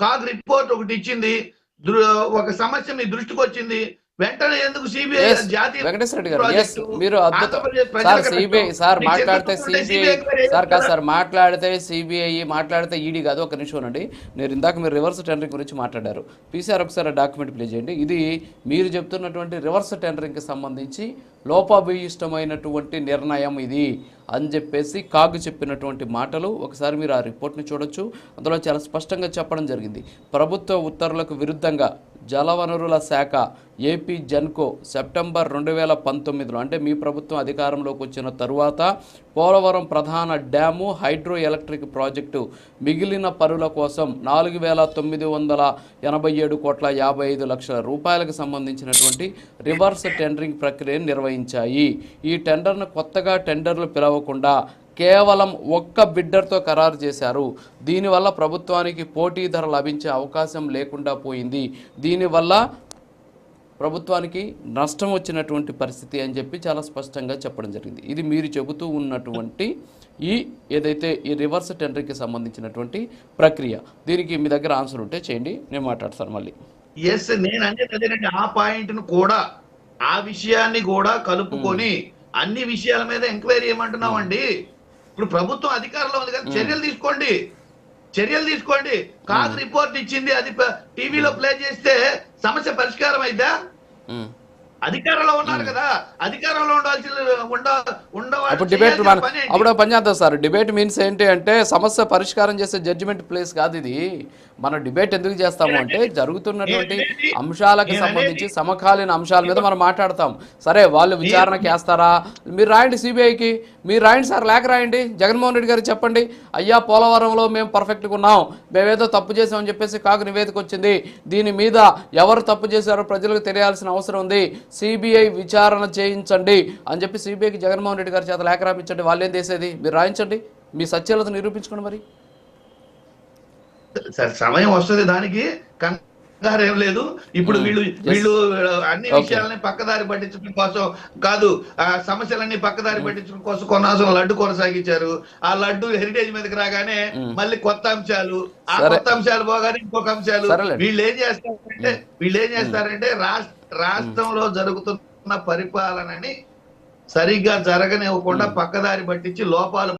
CAG report ఒకటి ఇచ్చింది. ఒక సమస్య మీ దృష్టికి వచ్చింది. వెంటనే ఎందుకు సిబిఐ జాతీయ వెంకటేశ్వర రెడ్డి గారు, ఎస్ ప్రాజెక్టు మీరు అద్భుతం ఆంధ్రప్రదేశ్ సార్. ప్రజలకు సిబిఐ నష్టం. సార్ నీకు మాట్లాడితే చిత్తశుద్ధి ఉంటే సిబిఐ ఎంక్వైరీ సార్ చేయొచ్చు కాదు కదా. సార్, మాట్లాడితే సిబిఐ, మాట్లాడితే ఈడీ కాదు. ఒక నిమిషం అండి, మీరు ఇందాక మీరు రివర్స్ టెండరింగ్ గురించి మాట్లాడారు. పీసీఆర్ ఒకసారి డాక్యుమెంట్ ప్లే చేయండి. ఇది మీరు చెప్తున్నటువంటి రివర్స్ టెండరింగ్కి సంబంధించి లోపభూయిష్టమైనటువంటి నిర్ణయం ఇది అని చెప్పేసి కాగు చెప్పినటువంటి మాటలు ఒకసారి మీరు ఆ రిపోర్ట్ని చూడొచ్చు. అందులో చాలా స్పష్టంగా చెప్పడం జరిగింది. ప్రభుత్వ ఉత్తర్వులకు విరుద్ధంగా జలవనరుల శాఖ ఏపీ జెన్కో సెప్టెంబర్ 2019లో అంటే మీ ప్రభుత్వం అధికారంలోకి వచ్చిన తరువాత పోలవరం ప్రధాన డ్యాము హైడ్రో ఎలక్ట్రిక్ ప్రాజెక్టు మిగిలిన పనుల కోసం 4,987,55,00,000 రూపాయలకు సంబంధించినటువంటి రివర్స్ టెండరింగ్ ప్రక్రియను నిర్వహించాయి. ఈ టెండర్ను కొత్తగా టెండర్లు పిలవకుండా కేవలం ఒక్క బిడ్డర్తో ఖరారు చేశారు. దీనివల్ల ప్రభుత్వానికి పోటీ ధర లభించే అవకాశం లేకుండా పోయింది. దీనివల్ల ప్రభుత్వానికి నష్టం వచ్చినటువంటి పరిస్థితి అని చెప్పి చాలా స్పష్టంగా చెప్పడం జరిగింది. ఇది మీరు చెబుతూ ఉన్నటువంటి ఏదైతే ఈ రివర్స్ టెండర్కి సంబంధించినటువంటి ప్రక్రియ. దీనికి మీ దగ్గర ఆన్సర్ ఉంటే చేయండి, నేను మాట్లాడతాను మళ్ళీ. ఎస్, నేను అనేది అదేనండి. ఆ పాయింట్ను కూడా, ఆ విషయాన్ని కూడా కలుపుకొని అన్ని విషయాల మీద ఎంక్వైరీ ఏమంటున్నామండి. ఇప్పుడు ప్రభుత్వం అధికారంలో ఉంది కదా, చర్యలు తీసుకోండి. కాగ్ రిపోర్ట్ ఇచ్చింది, అది టీవీలో ప్లే చేస్తే సమస్య పరిష్కారం అయిద్దా? అధికారంలో ఉన్నారు కదా, అధికారంలో అప్పుడు డిబేట్ అప్పుడు పని చేద్దాం సార్. డిబేట్ మీన్స్ ఏంటి అంటే సమస్య పరిష్కారం చేసే జడ్జిమెంట్ ప్లేస్ కాదు ఇది. మనం డిబేట్ ఎందుకు చేస్తాము అంటే జరుగుతున్నటువంటి అంశాలకు సంబంధించి సమకాలీన అంశాల మీద మనం మాట్లాడతాం. సరే, వాళ్ళు విచారణకి వేస్తారా, మీరు రాయండి, సిబిఐకి మీరు రాయండి సార్, లేఖ రాయండి, జగన్మోహన్ రెడ్డి గారికి చెప్పండి, అయ్యా పోలవరంలో మేము పర్ఫెక్ట్గా ఉన్నాం, మేమేదో తప్పు చేసామని చెప్పేసి కాగు నివేదిక వచ్చింది, దీని మీద ఎవరు తప్పు చేశారో ప్రజలకు తెలియాల్సిన అవసరం ఉంది, సిబిఐ విచారణ చేయించండి అని చెప్పి సిబిఐకి జగన్మోహన్ రెడ్డి గారి చేత లేఖ రాయించండి. వాళ్ళు ఏం చేసేది, మీరు రాయించండి, మీ సత్యాలతో నిరూపించుకోండి. మరి సమయం వస్తుంది, దానికి కంగారేం లేదు. ఇప్పుడు వీళ్ళు అన్ని విషయాలని పక్కదారి పట్టించడం కోసం కాదు, సమస్యలన్నీ పక్కదారి పట్టించడం కోసం కొన్నాసం లడ్డు కొనసాగించారు. ఆ లడ్డు హెరిటేజ్ మీదకి రాగానే మళ్ళీ కొత్త అంశాలు, ఆ కొత్త అంశాలు పోగానే ఇంకొక అంశాలు. వీళ్ళు ఏం చేస్తారంటే రాష్ట్రంలో జరుగుతున్న పరిపాలనని సరిగ్గా జరగనివ్వకుండా పక్కదారి పట్టించి లోపాలు